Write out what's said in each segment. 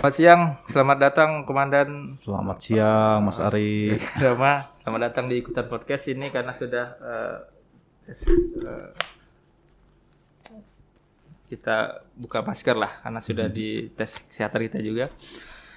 Selamat siang, selamat datang Komandan Selamat siang, Mas Ari. Rama. Selamat datang di ikutan podcast ini karena sudah kita buka masker lah karena sudah di tes kesehatan kita juga.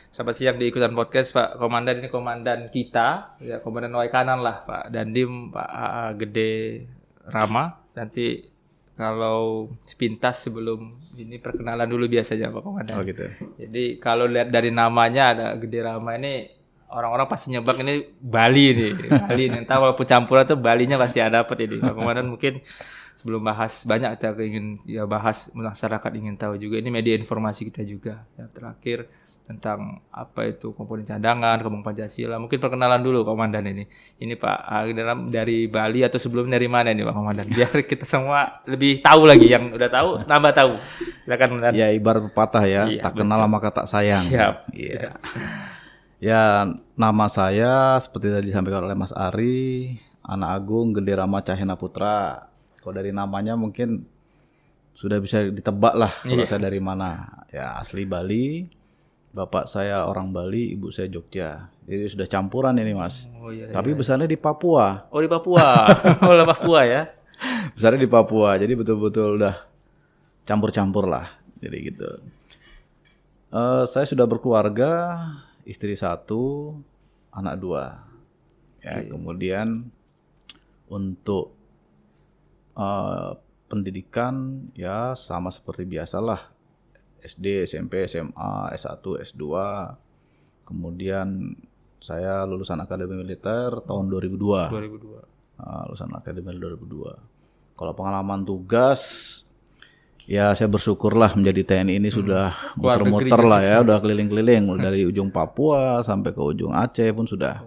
Selamat siang di ikutan podcast Pak Komandan, ini komandan kita, ya Komandan Waikanan lah Pak Dandim, Pak Gede Rama. Nanti kalau sepintas sebelum ini perkenalan dulu biasanya Pak Komandan. Oh gitu. Jadi kalau lihat dari namanya ada Gede Rama ini orang-orang pasti nyebak ini Bali nih. Bali nih. Entah walaupun campuran tuh Balinya pasti ada dapat ini. Pak Komandan mungkin sebelum bahas banyak kita ingin ya bahas masyarakat ingin tahu juga ini media informasi kita juga. Yang terakhir tentang apa itu komponen cadangan, Kampung Pancasila. Mungkin perkenalan dulu Komandan ini. Ini Pak dari Bali atau sebelumnya dari mana nih Pak Komandan? Biar kita semua lebih tahu lagi, yang udah tahu nambah tahu. Silakan Komandan. Ya ibarat pepatah ya, Iya, tak kenal maka tak sayang. Siap. Iya. Ya nama saya seperti tadi disampaikan oleh Mas Ari, Anak Agung Gede Rama Cahyana Putra. Kalau dari namanya mungkin sudah bisa ditebak lah kalau saya dari mana. Ya asli Bali. Bapak saya orang Bali, ibu saya Jogja. Jadi sudah campuran ini Mas. Oh, iya, Tapi besarnya di Papua. Oh di Papua. Oh di Papua ya. Besarnya di Papua. Jadi betul-betul udah campur-campur lah. Jadi gitu. Saya sudah berkeluarga, istri 1, anak 2. Ya, kemudian untuk pendidikan ya sama seperti biasalah. SD, SMP, SMA, S1, S2. Kemudian saya lulusan Akademi Militer tahun 2002. 2002. Lulusan Akademi 2002. Kalau pengalaman tugas, ya saya bersyukurlah menjadi TNI ini sudah muter-muter lah ya, udah keliling-keliling dari ujung Papua sampai ke ujung Aceh pun sudah.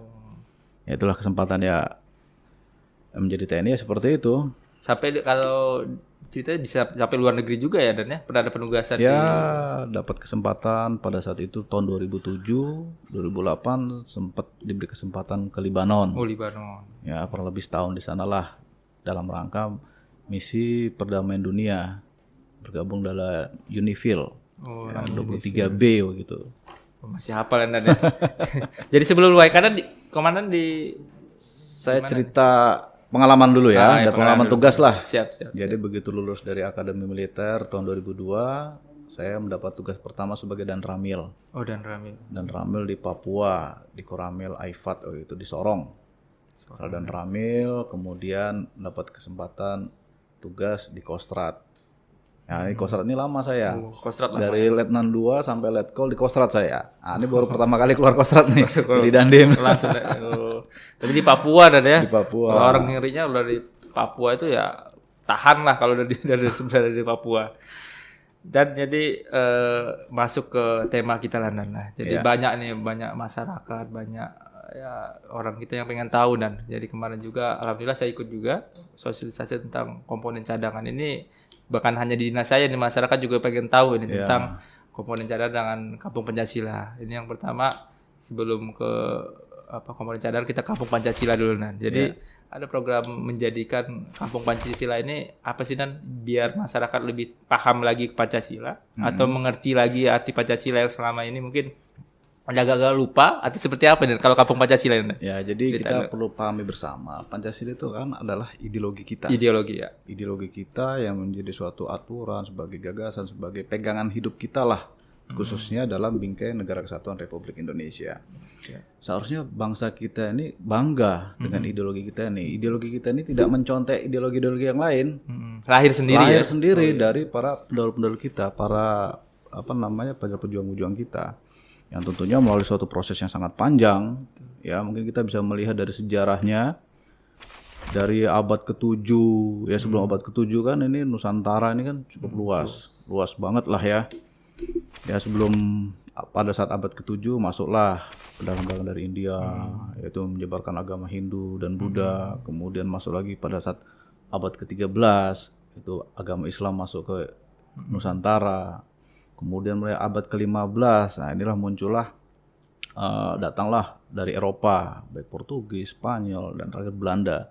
Ya itulah kesempatan ya menjadi TNI ya seperti itu. Sampai kalau ceritanya bisa sampai luar negeri juga ya Dan ya? Pernah ada penugasan ya dapat kesempatan pada saat itu tahun 2007, 2008 sempat diberi kesempatan ke Libanon. Oh Libanon. Ya kurang lebih setahun di sanalah dalam rangka misi perdamaian dunia, bergabung dalam UNIFIL. Oh, ya, 23B gitu. Masih hafal Dan ya. Jadi sebelum Waikanan Komandan di saya cerita pengalaman dulu ya, ada pengalaman tugas lah. Siap. Jadi begitu lulus dari Akademi Militer tahun 2002, saya mendapat tugas pertama sebagai Danramil. Oh Danramil. Danramil di Papua, di Koramil Aifat itu di Sorong. Setelah Danramil, kemudian dapat kesempatan tugas di Kostrad. Nah, di Kostrad ini lama saya. Kostrad dari Letnan 2 sampai Letkol di Kostrad saya. Nah, ini baru pertama kali keluar Kostrad nih di Dandim. Langsung. Tapi di Papua Dan ya. Di Papua. Kalau orang ngirinya udah di Papua itu ya tahan lah kalau dari Papua. Dan jadi masuk ke tema kita lah Dan. Jadi banyak masyarakat, banyak ya orang kita yang pengen tahu Dan. Jadi kemarin juga alhamdulillah saya ikut juga sosialisasi tentang komponen cadangan ini. Bahkan hanya di dinas saya, di masyarakat juga pengen tahu ini tentang komponen cadangan dengan Kampung Pancasila. Ini yang pertama sebelum ke komponen cadangan kita Kampung Pancasila dulu Dan. Jadi ada program menjadikan Kampung Pancasila ini apa sih Dan? Biar masyarakat lebih paham lagi Pancasila atau mengerti lagi arti Pancasila yang selama ini mungkin agak-agak lupa atau seperti apa nih kalau Kampung Pancasila ini? Ya, jadi kita perlu pahami bersama Pancasila itu kan adalah ideologi kita. Ideologi ya. Ideologi kita yang menjadi suatu aturan sebagai gagasan, sebagai pegangan hidup kita lah, khususnya dalam bingkai Negara Kesatuan Republik Indonesia. Seharusnya bangsa kita ini bangga dengan ideologi kita ini. Ideologi kita ini tidak mencontek ideologi-ideologi yang lain. Lahir sendiri dari para pendahulu-pendahulu kita, para pejuang-pejuang kita. Yang tentunya melalui suatu proses yang sangat panjang, ya mungkin kita bisa melihat dari sejarahnya, dari abad ke-7, ya sebelum abad ke-7 kan ini Nusantara ini kan cukup luas banget lah ya. Ya sebelum pada saat abad ke-7 masuklah pedagang-pedagang dari India, yaitu menyebarkan agama Hindu dan Buddha, kemudian masuk lagi pada saat abad ke-13 itu agama Islam masuk ke Nusantara. Kemudian mulai abad ke-15, nah inilah muncullah, datanglah dari Eropa, baik Portugis, Spanyol, dan terakhir Belanda,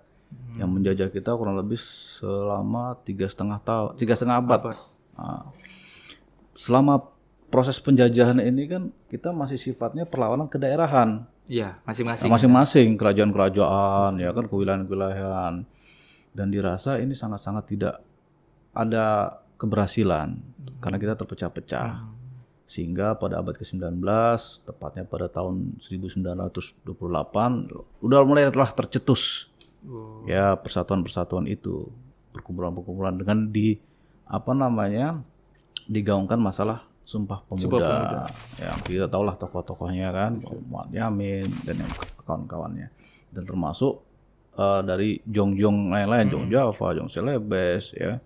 yang menjajah kita kurang lebih selama 3,5 abad. Nah, selama proses penjajahan ini kan kita masih sifatnya perlawanan kedaerahan. Iya, masing-masing. Masing-masing kerajaan-kerajaan ya kan, kewilayahan-kewilayahan, dan dirasa ini sangat-sangat tidak ada keberhasilan karena kita terpecah-pecah. Sehingga pada abad ke-19, tepatnya pada tahun 1928, udah mulai telah tercetus ya persatuan-persatuan itu, perkumpulan-perkumpulan dengan digaungkan masalah Sumpah Pemuda. Ya, kita tahulah tokoh-tokohnya kan, Muhammad Yamin dan yang kawan-kawannya. Dan termasuk dari Jong-Jong lain-lain, Jong Java, Jong Celebes, ya,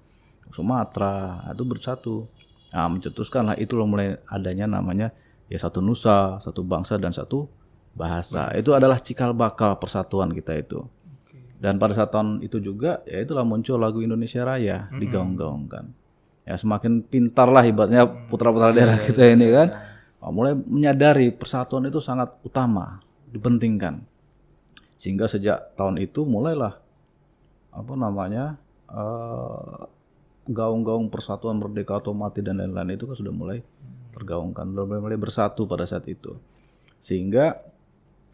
Sumatera, itu bersatu. Nah, mencetuskanlah itu loh mulai adanya namanya ya satu nusa, satu bangsa dan satu bahasa. Itu adalah cikal bakal persatuan kita itu. Dan pada saat tahun itu juga ya itulah muncul lagu Indonesia Raya digaung-gaungkan. Ya semakin pintarlah ibaratnya putra-putra daerah kita ini kan, mulai menyadari persatuan itu sangat utama, dipentingkan. Sehingga sejak tahun itu mulailah gaung-gaung persatuan merdeka atau mati dan lain-lain itu kan sudah mulai tergaungkan, sudah mulai bersatu pada saat itu. Sehingga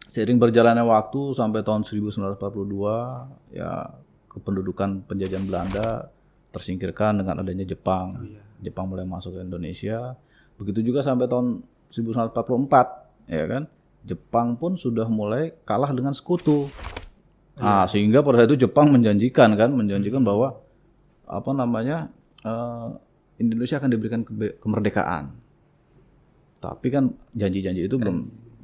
seiring berjalannya waktu sampai tahun 1942 ya kependudukan penjajahan Belanda tersingkirkan dengan adanya Jepang. Jepang mulai masuk ke Indonesia. Begitu juga sampai tahun 1944 ya kan. Jepang pun sudah mulai kalah dengan sekutu. Sehingga pada saat itu Jepang menjanjikan bahwa Indonesia akan diberikan kemerdekaan. Tapi kan janji-janji itu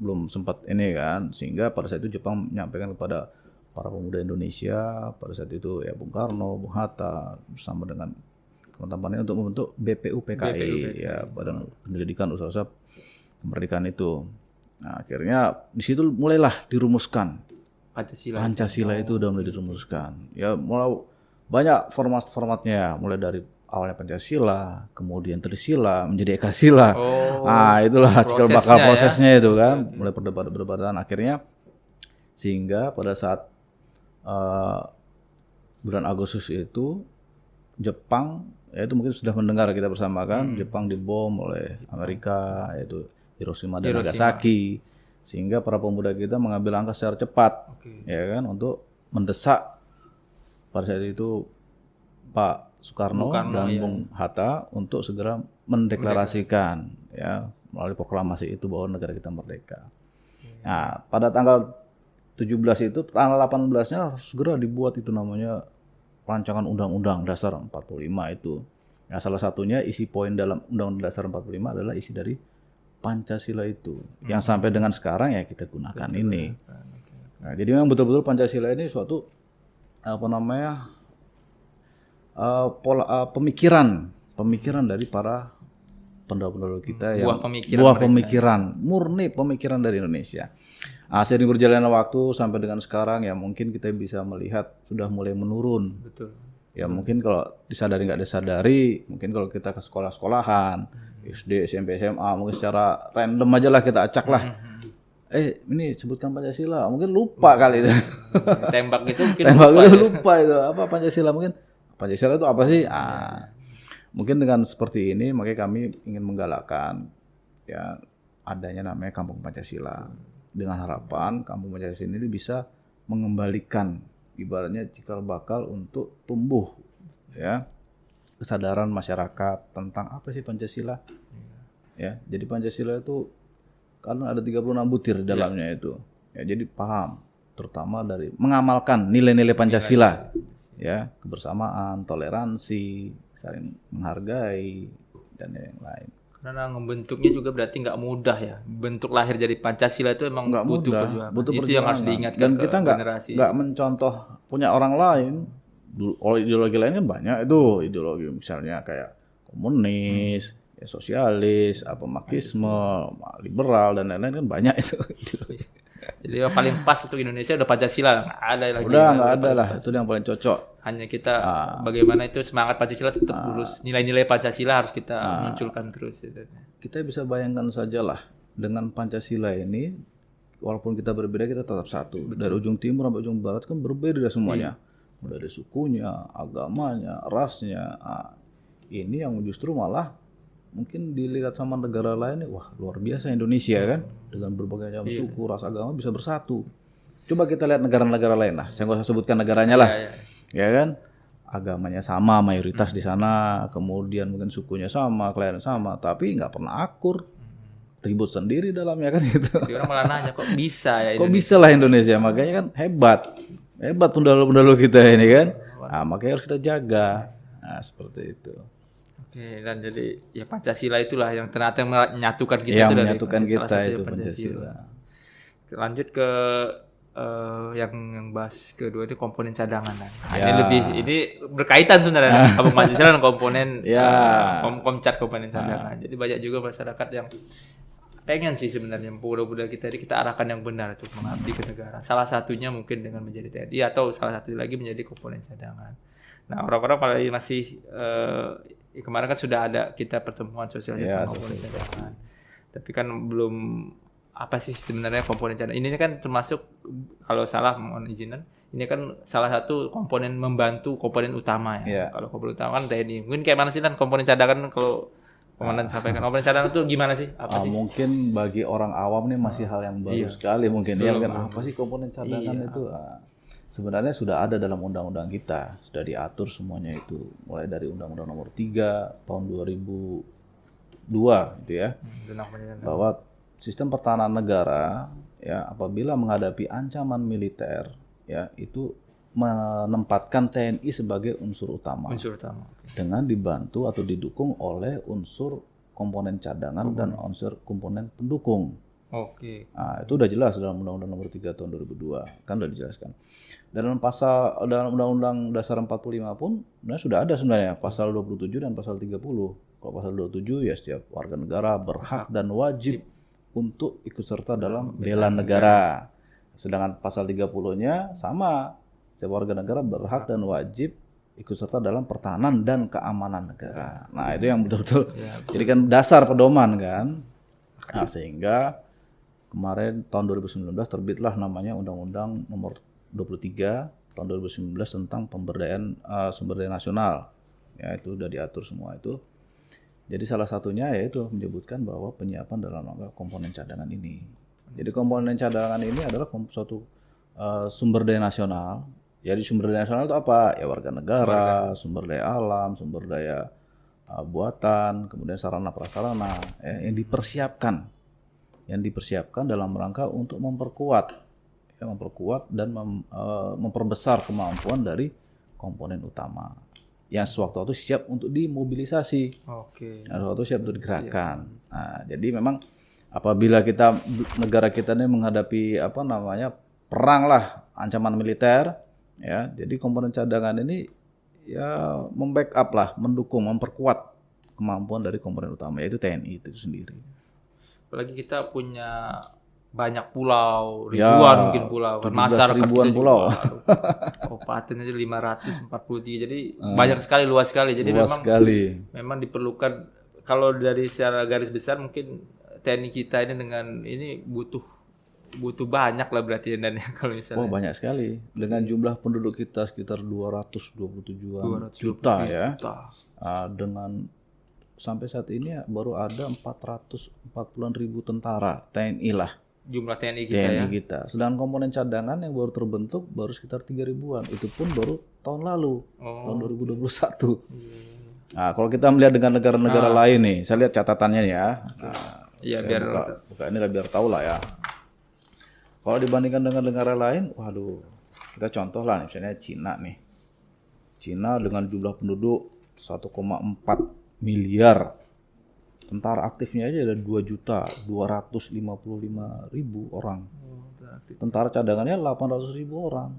belum sempat ini kan, sehingga pada saat itu Jepang menyampaikan kepada para pemuda Indonesia pada saat itu ya Bung Karno, Bung Hatta bersama dengan teman-temannya untuk membentuk BPUPKI. Ya, Badan Penyelidikan Usaha Kemerdekaan itu. Nah, akhirnya di situ mulailah dirumuskan Pancasila itu udah mulai dirumuskan. Ya, mulai banyak format-formatnya, mulai dari awalnya Pancasila, kemudian Trisila, menjadi Ekasila. Nah, itulah cikal bakal prosesnya itu kan, mulai perdebatan akhirnya sehingga pada saat bulan Agustus itu Jepang, ya itu mungkin sudah mendengar kita bersama kan, Jepang dibom oleh Amerika, yaitu Hiroshima dan Nagasaki, sehingga para pemuda kita mengambil langkah secara cepat, ya kan, untuk mendesak pada saat itu Pak Soekarno dan Bung Hatta untuk segera mendeklarasikan ya melalui proklamasi itu bahwa negara kita merdeka. Nah, pada tanggal 17 itu, tanggal 18-nya segera dibuat itu namanya rancangan Undang-Undang Dasar 45 itu. Nah, salah satunya isi poin dalam Undang-Undang Dasar 45 adalah isi dari Pancasila itu. Yang sampai dengan sekarang ya kita gunakan ini. Nah, jadi memang betul-betul Pancasila ini suatu pemikiran dari para pendahulu kita yang buah pemikiran murni pemikiran dari Indonesia. Seiring berjalannya waktu sampai dengan sekarang ya mungkin kita bisa melihat sudah mulai menurun. Betul. Ya mungkin kalau disadari nggak disadari, mungkin kalau kita ke sekolah-sekolahan, SD, SMP, SMA, mungkin secara random aja lah kita acak lah. Ini sebutkan Pancasila, mungkin lupa kali itu. Tembak gitu mungkin lupa itu apa Pancasila, mungkin Pancasila itu apa sih? Mungkin dengan seperti ini makanya kami ingin menggalakkan ya adanya namanya Kampung Pancasila, dengan harapan Kampung Pancasila ini bisa mengembalikan ibaratnya cikal bakal untuk tumbuh ya kesadaran masyarakat tentang apa sih Pancasila. Ya, jadi Pancasila itu karena ada 36 butir di dalamnya itu. Ya, jadi paham terutama dari mengamalkan nilai-nilai Pancasila. Ya, kebersamaan, toleransi, saling menghargai dan yang lain. Karena membentuknya juga berarti nggak mudah ya. Bentuk lahir dari Pancasila itu emang butuh perjuangan. Itu yang harus diingatkan dan ke kita generasi. Nggak mencontoh punya orang lain. Ideologi lain kan banyak itu, ideologi misalnya kayak komunis, ya sosialis, marxisme, liberal dan lain-lain kan banyak itu. Jadi yang paling pas untuk Indonesia udah Pancasila, nggak ada lagi. Udah nggak ada lah, itu yang paling cocok. Hanya kita bagaimana itu semangat Pancasila tetap lurus, nilai-nilai Pancasila harus kita munculkan terus. Kita bisa bayangkan saja lah dengan Pancasila ini, walaupun kita berbeda kita tetap satu. Betul. Dari ujung timur sampai ujung barat kan berbeda semuanya, dari sukunya, agamanya, rasnya. Ini yang justru malah mungkin dilihat sama negara lain, wah luar biasa Indonesia kan, dengan berbagai macam suku, ras, agama bisa bersatu. Coba kita lihat negara-negara lain lah, saya nggak usah sebutkan negaranya lah, ya kan, agamanya sama, mayoritas di sana, kemudian mungkin sukunya sama, kelahiran sama, tapi nggak pernah akur, ribut sendiri dalamnya kan gitu. Jadi orang malah nanya kok bisa ya Kok bisa lah Indonesia, makanya kan hebat pendahulu-pendahulu kita ini kan, nah, makanya harus kita jaga, nah seperti itu. Oke, dan jadi ya Pancasila itulah yang ternyata menyatukan kita Yang itu dari menyatukan kita satunya itu Pancasila. Lanjut ke yang bahas kedua itu komponen cadangan. Nah, Ya. ini berkaitan sebenarnya Kampung Pancasila dan komponen Ya. Komcat komponen cadangan. Jadi banyak juga masyarakat yang pengen sih sebenarnya pemuda-pemuda kita ini kita arahkan yang benar untuk mengabdi ke negara. Salah satunya mungkin dengan menjadi TNI atau salah satu lagi menjadi komponen cadangan. Nah, orang-orang paling masih kemarin kan sudah ada kita pertemuan sosial komponen cadangan. Tapi kan belum apa sih sebenarnya komponen cadangan. Ini kan termasuk kalau salah mohon izinan. Ini kan salah satu komponen membantu komponen utama ya. Kalau komponen utama kan TNI. Mungkin kayak mana sih kan komponen cadangan kalau Komandan sampaikan komponen cadangan itu gimana sih? Apa sih? Mungkin bagi orang awam nih masih hal yang baru sekali mungkin. Ya kan apa sih komponen cadangan itu? Sebenarnya sudah ada dalam undang-undang kita, sudah diatur semuanya itu. Mulai dari Undang-Undang Nomor 3 tahun 2002 gitu ya. Bahwa sistem pertahanan negara ya apabila menghadapi ancaman militer ya itu menempatkan TNI sebagai unsur utama. Dengan dibantu atau didukung oleh unsur komponen cadangan dan unsur komponen pendukung. Nah, itu udah jelas dalam Undang-Undang Nomor 3 tahun 2002 kan udah dijelaskan. Dalam Undang-Undang Dasar 45 pun sudah ada sebenarnya pasal 27 dan pasal 30. Kalau pasal 27 ya setiap warga negara berhak dan wajib untuk ikut serta dalam bela negara. Sedangkan pasal 30-nya sama, setiap warga negara berhak dan wajib ikut serta dalam pertahanan dan keamanan negara. Nah, itu yang betul-betul jadikan dasar pedoman kan. Nah, sehingga kemarin tahun 2019 terbitlah namanya Undang-Undang Nomor 23 tahun 2019 tentang pemberdayaan sumber daya nasional. Ya, itu udah diatur semua itu. Jadi salah satunya yaitu menyebutkan bahwa penyiapan dalam rangka komponen cadangan ini. Jadi komponen cadangan ini adalah suatu sumber daya nasional. Jadi sumber daya nasional itu apa? Ya warga negara, sumber daya alam, sumber daya buatan, kemudian sarana prasarana yang dipersiapkan dalam rangka untuk memperkuat dan memperbesar kemampuan dari komponen utama yang sewaktu-waktu siap untuk dimobilisasi, sewaktu siap untuk digerakkan. Nah, jadi memang apabila negara kita ini menghadapi perang lah, ancaman militer, ya, jadi komponen cadangan ini ya membackup lah, mendukung, memperkuat kemampuan dari komponen utama yaitu TNI itu sendiri. Apalagi kita punya banyak pulau, ribuan mungkin pulau, masyarakat ribuan kita pulau. Kabupaten aja 543, jadi banyak sekali, luas sekali. Jadi memang diperlukan kalau dari secara garis besar mungkin TNI kita ini dengan ini butuh banyak lah berarti dan kalau misalnya. Banyak sekali. Dengan jumlah penduduk kita sekitar 227 juta ya. Dengan sampai saat ini baru ada 440-an ribu tentara TNI lah. Jumlah TNI kita. Sedangkan komponen cadangan yang baru terbentuk baru sekitar 3.000-an. Itu pun baru tahun lalu, tahun 2021. Nah, kalau kita melihat dengan negara-negara lain nih, saya lihat catatannya ya. Buka ini biar tahu lah ya. Kalau dibandingkan dengan negara lain, kita contoh lah misalnya Cina nih. Cina dengan jumlah penduduk 1,4 miliar. Tentara aktifnya aja ada 2.255.000 orang. Tentara cadangannya 800.000 orang.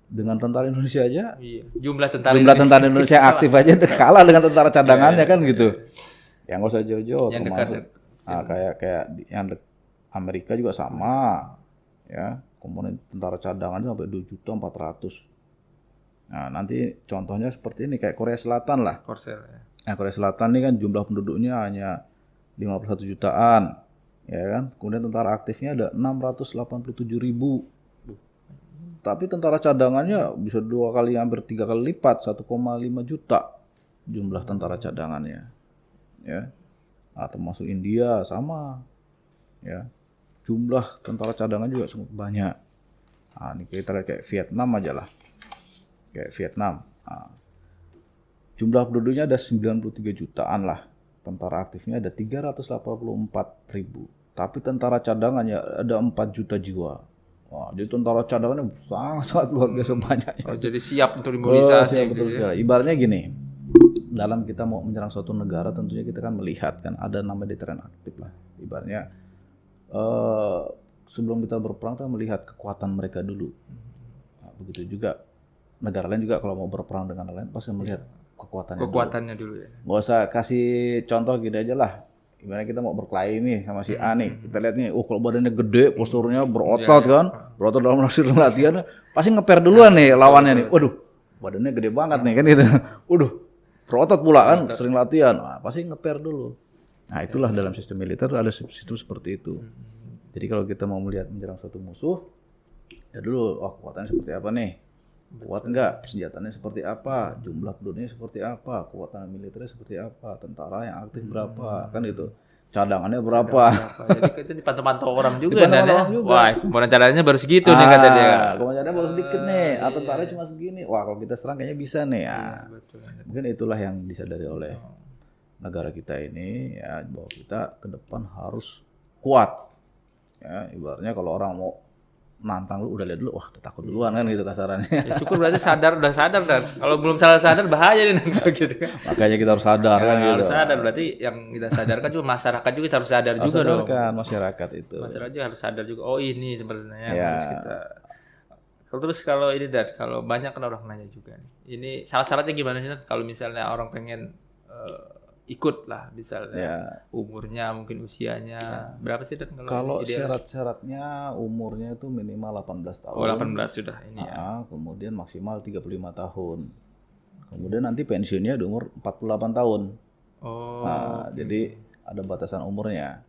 Dengan tentara Indonesia aja, jumlah tentara Indonesia aktif aja kalah dengan tentara cadangannya kan gitu. Yang nggak usah jauh-jauh, kayak yang Amerika juga sama, ya komponen tentara cadangannya sampai 2.400.000. Nah nanti contohnya seperti ini kayak Korea Selatan lah. Nah, Korea Selatan ini kan jumlah penduduknya hanya 51 jutaan, ya kan? Kemudian tentara aktifnya ada 687.000. Tapi tentara cadangannya bisa 2 kali, hampir 3 kali lipat, 1,5 juta jumlah tentara cadangannya. Ya. termasuk India sama, ya. Jumlah tentara cadangan juga sangat banyak. Nah, ini kita lihat kayak Vietnam aja lah, kayak Vietnam. Nah, jumlah penduduknya ada 93 jutaan lah, tentara aktifnya ada 384.000, tapi tentara cadangannya ada 4 juta jiwa. Wah, jadi tentara cadangannya sangat luar biasa banyaknya. Oh, jadi siap untuk dimobilisasi. Siap, betul sekali. Ibaratnya gini, dalam kita mau menyerang suatu negara tentunya kita kan melihat kan ada nama deteran aktif lah. Ibaratnya sebelum kita berperang kita melihat kekuatan mereka dulu. Nah, begitu juga negara lain juga kalau mau berperang dengan lain pasti melihat kekuatannya dulu ya. Nggak usah kasih contoh gini aja lah. Ibaratnya kita mau berkelahi nih sama si A nih. Kita lihat nih, kalau badannya gede, posturnya berotot kan. Berotot dalam latihan, pasti ngeper duluan nih lawannya nih. Waduh, badannya gede banget nih kan gitu. Waduh, berotot pula kan, sering latihan. Nah, pasti ngeper dulu. Nah, itulah dalam sistem militer ada sistem seperti itu. Jadi kalau kita mau melihat menyerang suatu musuh, ya dulu, kekuatannya seperti apa nih? Kuat enggak? Senjatanya seperti apa? Jumlah penduduknya seperti apa? Kekuatan militernya seperti apa? Tentara yang aktif berapa? Kan itu. Cadangannya berapa? Jadi itu dipantau-pantau orang juga. Orang juga. Wah, komponen cadangannya baru segitu nih kata dia. Komponen cadangannya baru sedikit nih. Tentaranya cuma segini. Wah, kalau kita serang kayaknya bisa nih. Betul. Mungkin itulah yang disadari oleh negara kita ini, ya, bahwa kita ke depan harus kuat. Ya, ibaratnya kalau orang mau nantang lu udah lihat dulu, wah udah takut duluan kan gitu kasarannya. Ya, syukur berarti udah sadar dan kalau belum sadar bahaya nih gitu kan. Makanya kita harus sadar kan gitu. Harus sadar, berarti yang kita sadarkan juga masyarakat juga kita harus sadar juga dong. Masyarakat itu. Masyarakat juga harus sadar juga. Oh ini sebenarnya harus kita. Terus kalau ini Dan, kalau banyak kan orang nanya juga nih. Ini syarat-syaratnya gimana sih Dan? Kalau misalnya orang pengen ikut lah, misalnya umurnya mungkin usianya berapa sih Dan? Kalau syarat-syaratnya umurnya itu minimal 18 tahun. Oh 18 sudah ini ya. Kemudian maksimal 35 tahun. Kemudian nanti pensiunnya di umur 48 tahun. Oh. Nah, jadi ada batasan umurnya.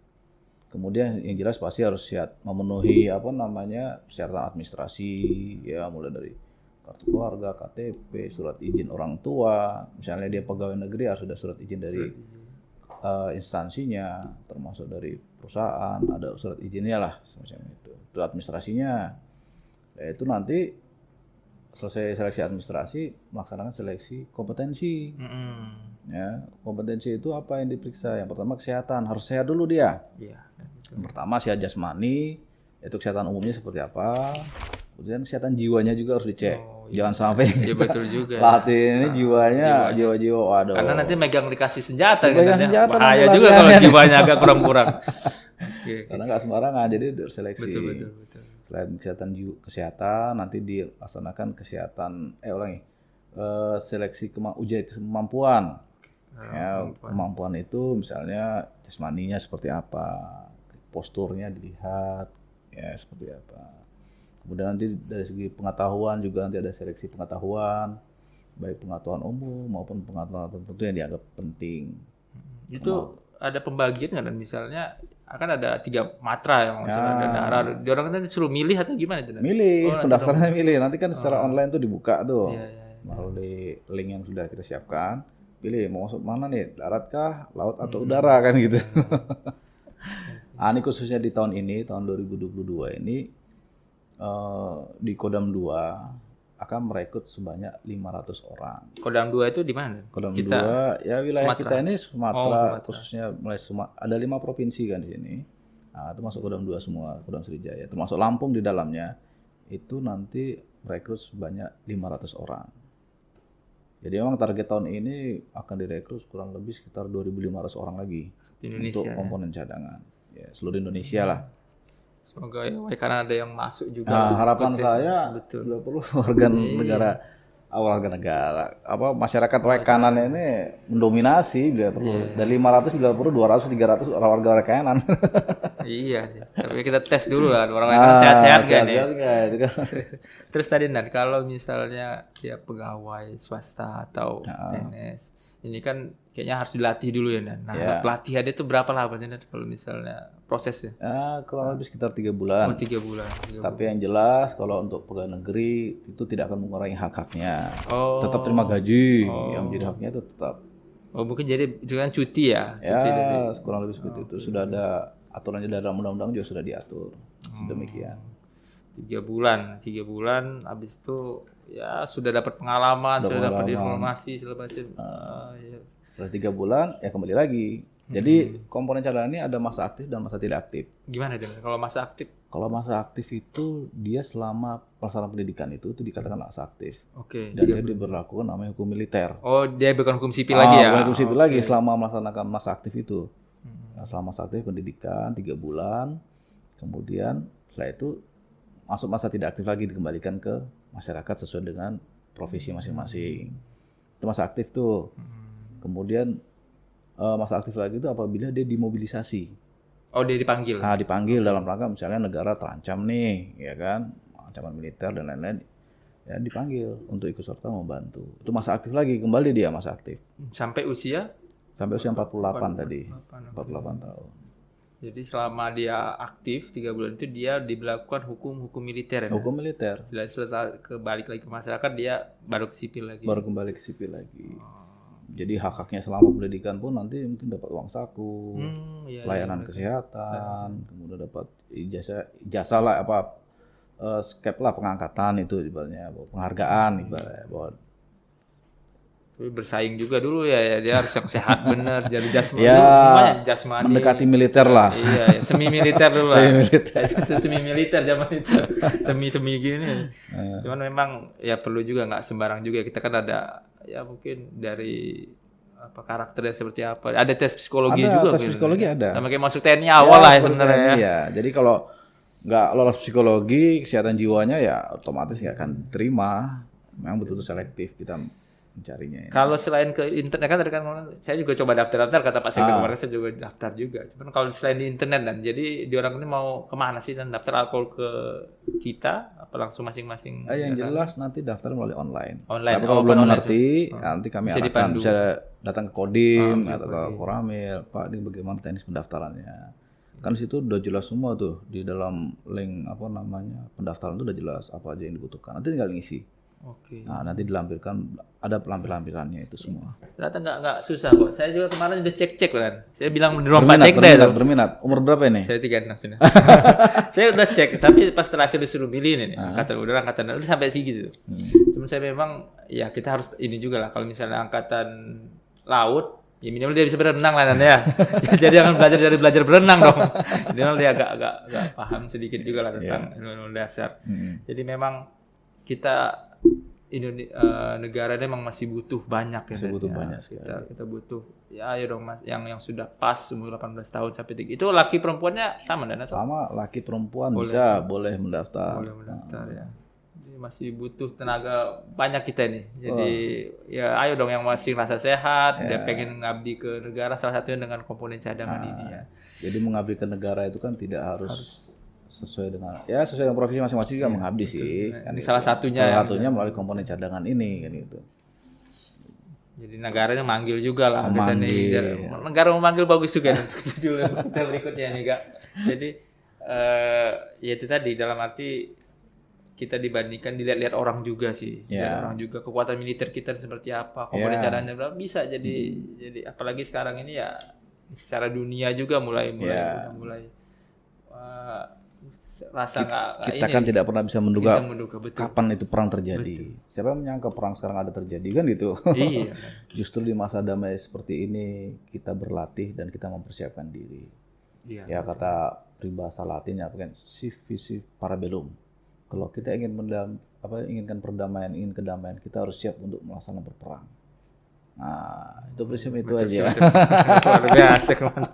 Kemudian yang jelas pasti harus memenuhi persyaratan administrasi, ya mulai dari kartu keluarga, KTP, surat izin orang tua. Misalnya dia pegawai negeri harus ada surat izin dari instansinya, termasuk dari perusahaan, ada surat izinnya lah semacam itu. Itu administrasinya. Ya, itu nanti selesai seleksi administrasi, melaksanakan seleksi kompetensi. Ya, kompetensi itu apa yang diperiksa? Yang pertama kesehatan, harus sehat dulu dia. Yang pertama sehat jasmani, itu kesehatan umumnya seperti apa. Kemudian kesehatan jiwanya juga harus dicek. Jangan sampai betul juga. Latih ini jiwa-jiwa, waduh. Karena nanti dikasih senjata kan. Bahaya juga kalau jiwanya agak kurang-kurang. Karena nggak sembarangan, jadi seleksi. Betul. Selain kesehatan, nanti dilaksanakan seleksi ujian kemampuan. Kemampuan itu misalnya jasmaninya seperti apa, posturnya dilihat, ya seperti apa. Kemudian nanti dari segi pengetahuan juga nanti ada seleksi pengetahuan, baik pengetahuan umum maupun pengetahuan tertentu yang dianggap penting. Itu ada pembagian nggak? Dan misalnya akan ada 3 matra yang misalnya ada daerah, orang kan nanti suruh milih atau gimana itu? Milih, pendaftarannya milih. Nanti kan secara online tuh dibuka tuh, melalui link yang sudah kita siapkan. Pilih mau masuk mana nih, darat kah, laut atau udara kan gitu. Ini khususnya di tahun 2022 ini. Di Kodam 2 akan merekrut sebanyak 500 orang. Kodam 2 itu di mana? Kodam 2 ya wilayah Sumatera. Kita ini Sumatera. Khususnya mulai ada 5 provinsi kan di sini. Nah, itu masuk Kodam 2 semua, Kodam Sriwijaya. Termasuk Lampung di dalamnya. Itu nanti merekrut sebanyak 500 orang. Jadi memang target tahun ini akan direkrut kurang lebih sekitar 2.500 orang lagi di Indonesia, untuk komponen cadangan. Ya, seluruh Indonesia lah. Semoga karena ada yang masuk juga. Harapan saya tidak perlu warga negara masyarakat kanan ini mendominasi bila perlu. Dari 500 bila perlu 200 300 orang warga kanan. Iya sih. Tapi kita tes dulu lah orang kanan sehat-sehat kan nih. Terus tadi kalau misalnya dia pegawai swasta atau PNS, ini kan kayaknya harus dilatih dulu ya Dan. Nah, pelatihan itu berapa lama sih Dan kalau misalnya prosesnya? Kurang lebih sekitar 3 bulan. 3 bulan. Tapi yang jelas kalau untuk pegawai negeri itu tidak akan mengurangi hak-haknya. Tetap terima gaji. Yang menjadi haknya itu tetap Oh mungkin jadi jangan cuti ya? Ya, Cuti dari kurang lebih seperti itu. Sudah ada aturannya dalam undang-undang juga sudah diatur sedemikian. 3 bulan, habis itu ya sudah dapat pengalaman, sudah dapat informasi segala macam. Ya. Setelah 3 bulan ya kembali lagi. Jadi komponen cadangan ini ada masa aktif dan masa tidak aktif. Gimana itu? Kalau masa aktif? Kalau masa aktif itu dia selama pelaksanaan pendidikan itu dikatakan masa aktif. Oke. Dan dia diberlakukan namanya hukum militer. Oh dia bukan hukum sipil lagi ya? Bukan hukum sipil lagi selama melaksanakan masa aktif itu. Nah, selama masa aktif pendidikan 3 bulan, kemudian setelah itu masuk masa tidak aktif lagi dikembalikan ke masyarakat sesuai dengan profesi masing-masing. Itu masa aktif tuh. Kemudian masa aktif lagi itu apabila dia dimobilisasi. Oh dia dipanggil? Nah dipanggil dalam rangka misalnya negara terancam nih, ya kan, ancaman militer dan lain-lain, ya dipanggil untuk ikut serta membantu. Itu masa aktif lagi, kembali dia masa aktif. Sampai usia? Sampai usia 48 tadi, 48 tahun. Jadi selama dia aktif 3 bulan itu dia diberlakukan hukum militer ya? Hukum militer. Setelah balik lagi ke masyarakat dia baru ke sipil lagi? Baru kembali ke sipil lagi. Jadi hak-haknya selama pendidikan pun nanti mungkin dapat uang saku, pelayanan kesehatan, kemudian dapat ijazah lah skep lah pengangkatan itu ibaratnya, penghargaan ibaratnya. Tapi bersaing juga dulu ya dia harus yang sehat bener, jadi jasmani. Ya, jasmani. mendekati militer lah. Iya, semi militer dulu lah. Semi militer zaman itu, semi gini. Cuman memang ya perlu juga nggak sembarang juga, kita kan ada ya mungkin dari karakternya seperti apa. Ada tes psikologi juga. Tes psikologi ada. Sama kayak masuk TNI awal lah ya sebenarnya ya. Iya. Jadi kalau nggak lolos psikologi, kesehatan jiwanya ya otomatis nggak akan terima. Memang betul-betul selektif kita mencarinya. Ya. Kalau selain ke internet kan tadi kan saya juga coba daftar kata Pak Sekda kemarin saya juga daftar juga. Cuman kalau selain di internet dan jadi di orang ini mau kemana sih dan daftar alkohol ke kita apa langsung masing-masing? Yang jelas nanti daftar melalui online. Online. Tapi kalau belum mengerti, nanti kami arahkan bisa datang ke Kodim atau ke Koramil. Pak, ini bagaimana teknis pendaftarannya? Kan di situ udah jelas semua tuh di dalam link pendaftaran itu udah jelas apa aja yang dibutuhkan. Nanti tinggal ngisi. Oke. Nah, nanti dilampirkan ada lampirannya itu semua. Ternyata nggak susah kok. Saya juga kemarin udah cek kan. Saya bilang di ruang Pak Sekda itu. Berminat. Umur berapa ini? Saya 36 sudah. Saya udah cek, tapi pas terakhir disuruh milih nih, angkatan udah sampai segitu. Cuma saya memang ya kita harus ini juga lah. Kalau misalnya angkatan laut, ya minimal dia bisa berenang lah ya. Jadi jangan belajar berenang dong. Minimal dia agak paham sedikit juga lah tentang ilmu dasar. Jadi memang kita negara ini memang masih butuh banyak ya. Masih butuh banyak kita butuh ya ayo dong Mas yang sudah pas umur 18 tahun sampai 3. Itu laki perempuannya sama dan sama laki perempuan boleh mendaftar. Boleh mendaftar ya. Jadi masih butuh tenaga banyak kita ini. Jadi ya ayo dong yang masih rasa sehat, dia pengen ngabdi ke negara salah satunya dengan komponen cadangan ini ya. Jadi mengabdi ke negara itu kan tidak harus sesuai dengan profesi masing-masing juga mengabdi sih. Kan ini salah satunya melalui komponen cadangan ini kan gitu. Jadi negaranya manggil juga lah kita nih. Negara memanggil bagus juga untuk kita berikutnya nih Kak. Jadi ya itu tadi dalam arti kita dibandingkan dilihat-lihat orang juga sih. Orang juga kekuatan militer kita seperti apa, komponen cadangannya berapa bisa jadi apalagi sekarang ini ya secara dunia juga mulai rasa kita kan tidak pernah bisa menduga betul. Kapan itu perang terjadi. Betul. Siapa yang menyangka perang sekarang ada terjadi kan gitu. Iya. Justru di masa damai seperti ini kita berlatih dan kita mempersiapkan diri. Iya, ya betul. Kata peribahasa Latinnya apa kan sic vis parabellum. Kalau kita inginkan perdamaian, ingin kedamaian, kita harus siap untuk melaksanakan berperang. Nah, itu prinsip itu aja. Luar biasa kemana.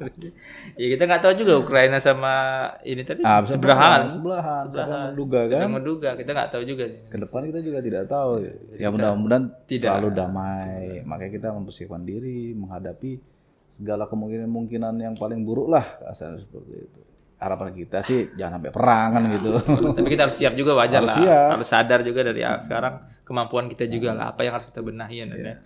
Ya kita nggak tahu juga Ukraina sama ini tadi sebelahan. Sedang menduga, kita nggak tahu juga. Ke depan kita juga tidak tahu. Ya mudah-mudahan selalu damai. Makanya kita mempersiapkan diri menghadapi segala kemungkinan yang paling buruk lah, asalnya seperti itu. Harapan kita sih jangan sampai perang kan gitu. Tapi kita harus siap juga, wajar lah. Harus sadar juga dari sekarang kemampuan kita juga lah, apa yang harus kita benahi ya.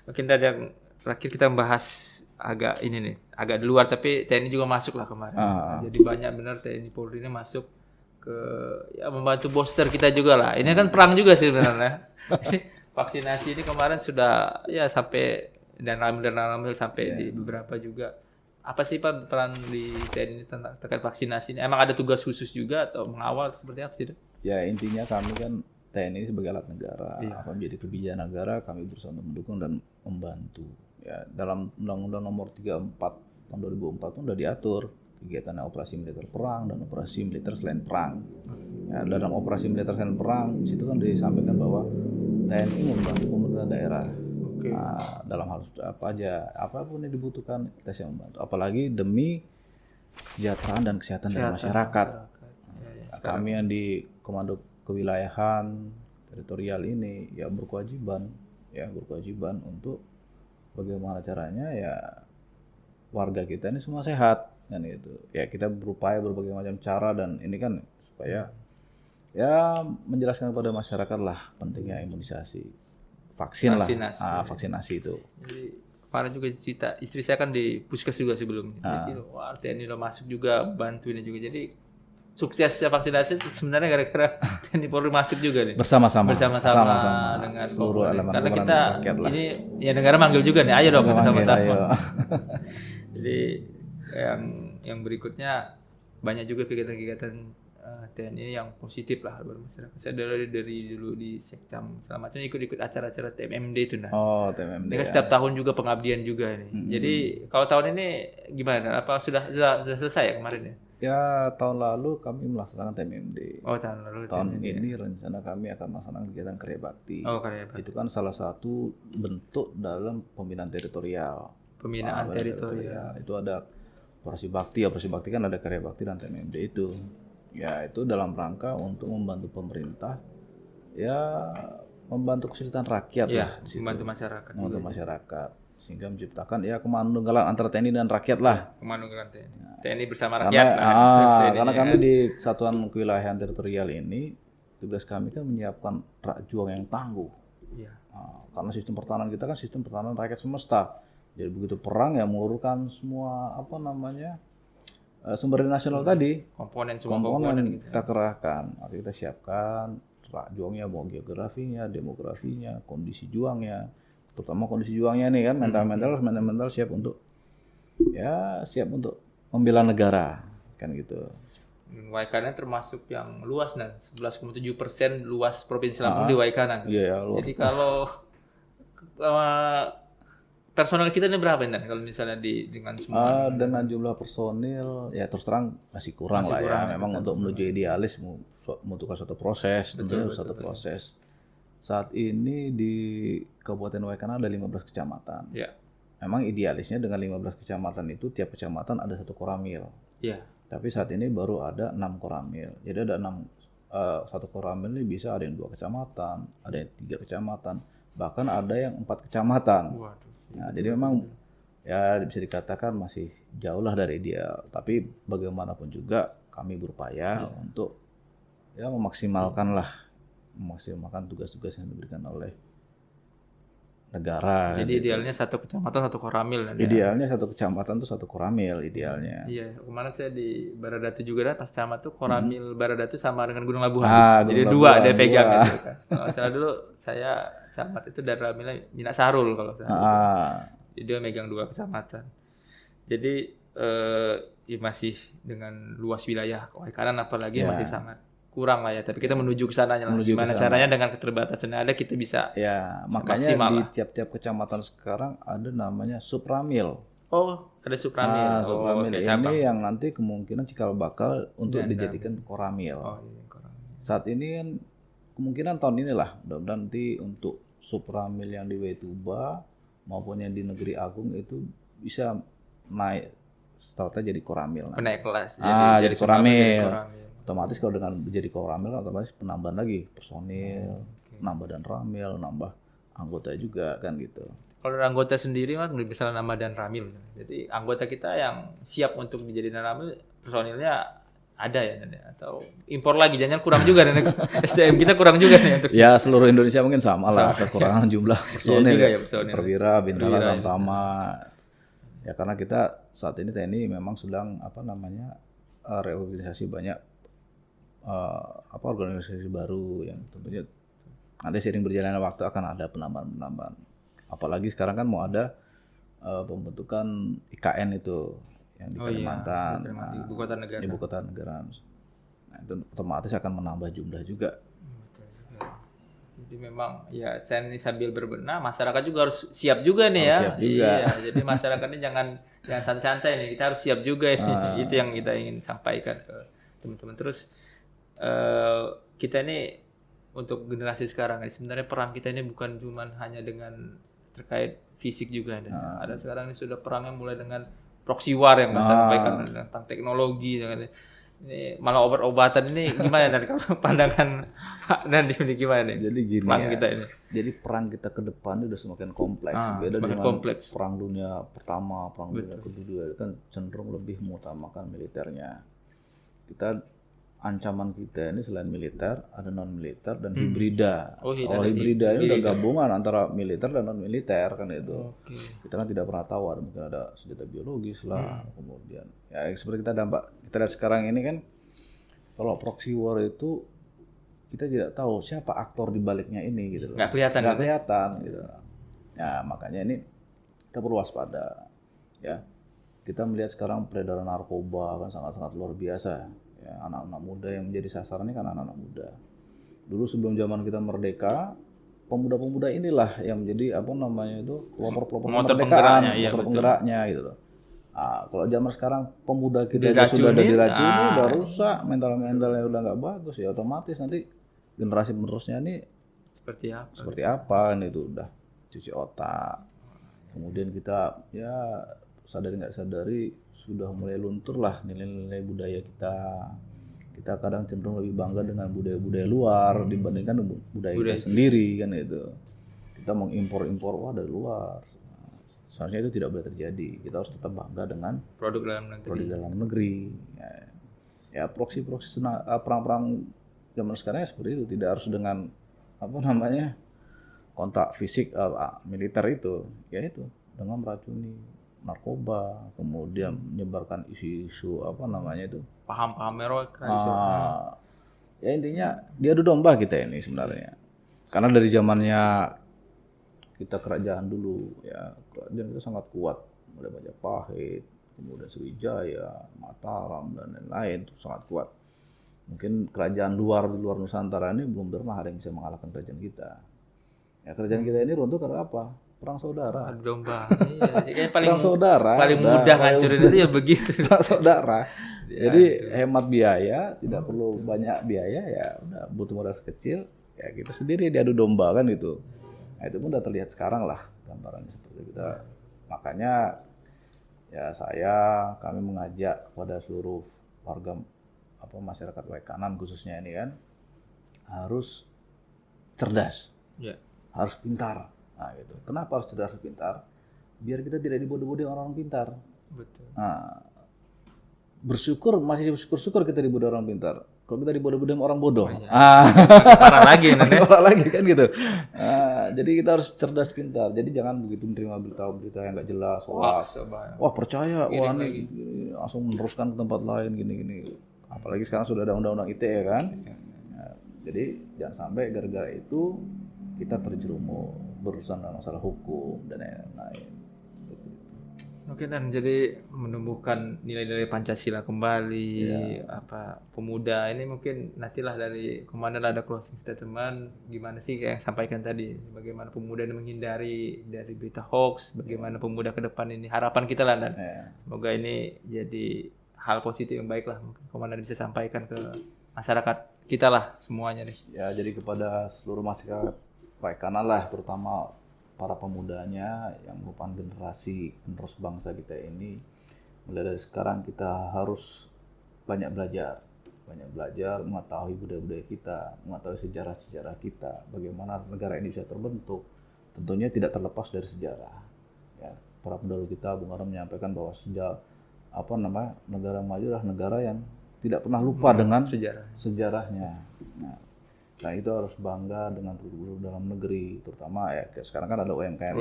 Mungkin ada yang terakhir kita bahas agak di luar tapi TNI juga masuk lah kemarin. Jadi banyak benar TNI Polri ini masuk ke membantu booster kita juga lah. Ini kan perang juga sih sebenarnya. Vaksinasi ini kemarin sudah sampai dan ramil sampai di beberapa juga. Apa sih Pak peran di TNI tentang terkait vaksinasi ini? Emang ada tugas khusus juga atau mengawal seperti apa sih? Ya intinya kami kan TNI sebagai alat negara, apa menjadi kebijakan negara, kami berusaha untuk mendukung dan membantu. Ya dalam Undang-Undang Nomor 34 tahun 2004 pun sudah diatur kegiatan operasi militer perang dan operasi militer selain perang. Ya, dalam operasi militer selain perang, situ kan disampaikan bahwa TNI membantu pemerintah daerah. Nah, dalam hal apa aja, apapun yang dibutuhkan kita siap membantu. Apalagi demi kesejahteraan dan kesehatan dari masyarakat. Kami yang di Komando Kewilayahan Teritorial ini ya berkewajiban untuk bagaimana caranya ya warga kita ini semua sehat kan itu. Ya kita berupaya berbagai macam cara dan ini kan supaya ya menjelaskan kepada masyarakat lah pentingnya imunisasi, vaksinasi itu. Jadi kemarin juga cerita istri saya kan di puskes juga sebelumnya. Jadi wah TNI udah masuk juga bantu ini juga. Jadi suksesnya vaksinasi sebenarnya gara-gara TNI Polri masuk juga nih. Bersama-sama dengan seluruh elemen karena kita ini ya negara manggil juga nih, ayo dong kita sama-sama. Jadi yang berikutnya banyak juga kegiatan-kegiatan TNI yang positif lah buat masyarakat. Saya dari dulu di Sekcam segala macam ikut acara-acara TMMD itu nah. Oh, TMMD. Ini kan setiap tahun juga pengabdian juga nih. Jadi kalau tahun ini gimana? Apa sudah selesai ya kemarin ya? Ya tahun lalu kami melaksanakan TMMD. Oh tahun lalu. Tahun ini rencana kami akan melaksanakan kegiatan karya bakti. Oh karya bakti. Itu kan salah satu bentuk dalam pembinaan teritorial. Pembinaan teritorial. Itu ada operasi bakti kan ada karya bakti dan TMMD itu. Ya itu dalam rangka untuk membantu pemerintah, ya membantu kesulitan rakyat lah. Membantu masyarakat. Membantu masyarakat sehingga menciptakan ya kemandunggalan antara TNI dan rakyat lah. Kemandunggalan TNI bersama rakyat. Karena kami di Satuan Kewilayahan Teritorial ini tugas kami kan menyiapkan juang yang tangguh. Iya. Karena sistem pertahanan kita kan sistem pertahanan rakyat semesta. Jadi begitu perang ya mengurungkan semua sumber nasional tadi, komponen kita kerahkan, kita siapkan juangnya, mau geografinya, demografinya, kondisi juangnya, terutama kondisi juangnya nih kan mental siap untuk membela negara kan gitu. Waikanan termasuk yang luas dan 11,7% luas provinsi Lampung di Waikanan. Iya, jadi kalau personal kita ini berapa nih kalau misalnya dengan semua dengan jumlah personil ya terus terang masih kurang ya. Memang untuk menuju idealis membutuhkan suatu proses, proses. Saat ini di Kabupaten Waikanan ada 15 kecamatan. Ya. Memang idealisnya dengan 15 kecamatan itu tiap kecamatan ada 1 koramil. Iya. Tapi saat ini baru ada 6 koramil. Jadi ada 1 koramil ini bisa ada yang 2 kecamatan, ada yang 3 kecamatan, bahkan ada yang 4 kecamatan. Waduh. Nah, jadi memang ya bisa dikatakan masih jauh lah dari ideal. Tapi bagaimanapun juga kami berupaya untuk ya memaksimalkan tugas-tugas yang diberikan oleh negara. Jadi idealnya 1 kecamatan 1 koramil. Idealnya 1 kecamatan tuh 1 koramil idealnya. Iya, kemarin saya di Baradatu juga pas camat tuh koramil Baradatu sama dengan Gunung Labuhan. Jadi 2 dia pegang gitu kan. Kalau dulu saya camat itu dari Minak Sarul kalau saya. Jadi dia megang 2 kecamatan. Jadi ya masih dengan luas wilayah Waikanan apalagi masih sangat kurang lah ya. Tapi kita menuju ke sananya lah. Gimana caranya dengan keterbatasan yang ada kita bisa makanya di tiap-tiap kecamatan sekarang ada namanya subramil. Oh, ada subramil. Subramil ini yang nanti kemungkinan cikal bakal untuk dijadikan koramil. Saat ini kan kemungkinan tahun inilah mudah-mudahan nanti untuk subramil yang di Wetuba maupun yang di Negeri Agung itu bisa naik startnya jadi koramil. Naik kelas. Jadi koramil. Otomatis kalau dengan jadi koramil otomatis penambahan lagi personil, nambah dan ramil, nambah anggota juga kan gitu. Kalau anggota sendiri mah misalnya nambah dan ramil. Jadi anggota kita yang siap untuk menjadi dan ramil personilnya ada ya atau impor lagi jangan kurang juga nih SDM kita kurang juga nih untuk ya seluruh Indonesia mungkin sama lah kekurangan jumlah personil perwira, bintara, tamtama ya karena kita saat ini TNI memang sedang reorganisasi banyak organisasi baru yang tentunya nanti seiring berjalannya waktu akan ada penambahan apalagi sekarang kan mau ada pembentukan IKN itu yang di Kalimantan, ibu kota negara. ibu kota negara. Nah, itu otomatis akan menambah jumlah juga. Betul juga. Jadi memang ya saya ini sambil berbenah, masyarakat juga harus siap juga nih ya. Siap juga. Iya, jadi masyarakatnya jangan santai-santai nih, kita harus siap juga ini. Itu yang kita ingin sampaikan ke teman-teman. Terus kita ini untuk generasi sekarang ini sebenarnya perang kita ini bukan cuma hanya dengan terkait fisik juga ada. Ada sekarang ini sudah perangnya mulai dengan proxy war yang Mas sampaikan tentang teknologi dengan ini malah obat-obatan ini gimana dan kalau pandangan Pak Nandi ini gimana nih? Jadi gini perang ya. kita ini. Jadi perang kita ke depan ini udah semakin kompleks. Beda semakin dengan kompleks. perang dunia pertama, perang dunia kedua itu kan cenderung lebih mengutamakan militernya. Kita ancaman kita ini selain militer ada non militer dan hibrida. Hibrida ini udah gabungan antara militer dan non militer kan itu. Kita kan tidak pernah tahu mungkin ada senjata biologis lah, kemudian ya seperti kita lihat sekarang ini kan kalau proxy war itu kita tidak tahu siapa aktor di baliknya ini gitu loh. Nggak kelihatan gitu. Ya makanya ini kita perlu waspada ya. Kita melihat sekarang peredaran narkoba kan sangat-sangat luar biasa. Ya, anak-anak muda yang menjadi sasaran ini kan anak-anak muda. Dulu sebelum zaman kita merdeka, pemuda-pemuda inilah yang menjadi pelopor-pelopor kemerdekaan, motor penggeraknya gitu loh. Nah, kalau zaman sekarang pemuda kita sudah ada diracuni, udah rusak, mentalnya udah nggak bagus ya otomatis nanti generasi penerusnya ini seperti apa ini itu udah cuci otak. Kemudian kita ya sadari nggak sadari sudah mulai luntur lah nilai-nilai budaya kita. Kita kadang cenderung lebih bangga dengan budaya-budaya luar dibandingkan budaya kita sendiri kan itu. Kita mengimpor-impor dari luar. Seharusnya itu tidak boleh terjadi. Kita harus tetap bangga dengan produk dalam negeri. Ya proxy perang-perang zaman sekarang seperti itu, tidak harus dengan kontak fisik militer itu, ya itu dengan meracuni narkoba, kemudian menyebarkan isu-isu paham-paham mereka. Ya intinya diadu domba kita ini sebenarnya. Karena dari zamannya kita kerajaan dulu ya, kerajaan kita sangat kuat, mulai Majapahit, kemudian Sriwijaya, Mataram dan lain-lain itu sangat kuat. Mungkin kerajaan di luar Nusantara ini belum pernah ada yang bisa mengalahkan kerajaan kita. Ya kerajaan kita ini runtuh karena apa? Perang saudara. Adu domba. Iya, perang saudara. Paling mudah ngancurin itu ya begitu. Perang saudara. Jadi hemat biaya, tidak perlu banyak biaya ya, udah butuh modal kecil, ya kita sendiri diadu domba kan itu. Nah, itu pun udah terlihat sekarang lah gambarannya seperti kita. Makanya ya kami mengajak kepada seluruh warga masyarakat Waikanan khususnya ini kan harus cerdas. Ya. Harus pintar. Nah, gitu. Kenapa harus cerdas dan pintar? Biar kita tidak dibodoh-bodohi orang pintar. Betul. Nah, masih bersyukur kita dibodoh orang pintar. Kalau kita dibodoh-bodohi orang bodoh, parah lagi parah lagi kan gitu. Jadi kita harus cerdas pintar. Jadi jangan begitu menerima berita yang nggak jelas, wah percaya, ini langsung meneruskan ke tempat lain gini. Apalagi sekarang sudah ada undang-undang ITE kan. Nah, jadi jangan sampai gara-gara itu kita terjerumus berurusan dengan masalah hukum dan lain-lain. Oke, dan jadi menumbuhkan nilai-nilai Pancasila kembali, pemuda ini mungkin nantilah dari komandan ada closing statement gimana sih kayak yang sampaikan tadi, bagaimana pemuda ini menghindari dari berita hoax, bagaimana pemuda ke depan ini harapan kita lah dan semoga ini jadi hal positif yang baik lah mungkin komandan bisa sampaikan ke masyarakat kita lah semuanya nih. Ya, jadi kepada seluruh masyarakat Waikanan lah, terutama para pemudanya yang merupakan generasi penerus bangsa kita ini, mulai dari sekarang kita harus banyak belajar mengetahui budaya-budaya kita, mengetahui sejarah-sejarah kita, bagaimana negara ini bisa terbentuk. Tentunya tidak terlepas dari sejarah. Ya, para pendahulu kita, Bung Karno menyampaikan bahwa negara maju adalah negara yang tidak pernah lupa dengan sejarahnya. Nah itu harus bangga dengan produk dalam negeri, terutama ya sekarang kan ada UMKM.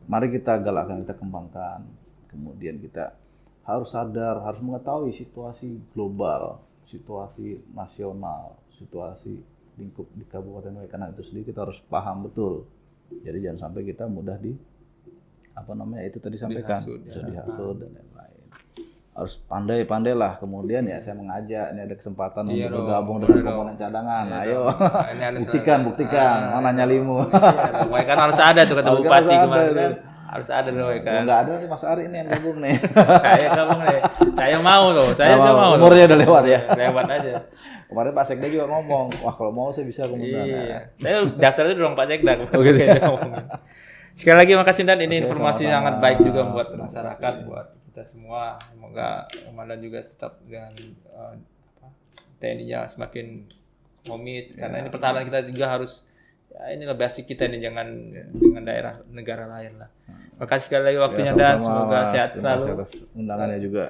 Mari kita galakkan, kita kembangkan. Kemudian kita harus sadar, harus mengetahui situasi global, situasi nasional, situasi lingkup di Kabupaten Waikanan itu sendiri kita harus paham betul. Jadi jangan sampai kita mudah apa namanya itu tadi sampaikan, Dihasut, bisa dihasut dan lain-lain. Harus pandai-pandai lah. Kemudian ya saya mengajak, ini ada kesempatan Iya untuk dong, bergabung boleh dengan dong. komponen cadangan. Iya Ayo, dong. Ini ada buktikan, mana nyalimu. Iya, kan harus ada tuh kata Harus Bupati ada kemarin tuh. kan. Harus ada dong Kalau kan. nggak ada nih Mas Ari ini yang gabung nih. Saya gabung nih. Saya mau loh. Saya Nggak mau. umurnya udah lewat ya. Lewat aja. Kemarin Pak Sekda juga ngomong, wah kalau mau saya bisa kemudian. Iya. Saya daftar itu doang Pak Sekda. gitu. Sekali lagi makasih Dan, ini Oke, informasi sama-sama. sangat baik juga buat Terima masyarakat, buat kita semua. Semoga Komandan juga tetap dengan TNI-nya semakin komit karena ini pertahanan kita juga harus ya inilah basic kita nih, jangan dengan daerah negara lain lah. Makasih sekali lagi waktunya Dan, sama-sama, semoga Mas. sehat Terima kasih selalu. atas undangannya juga.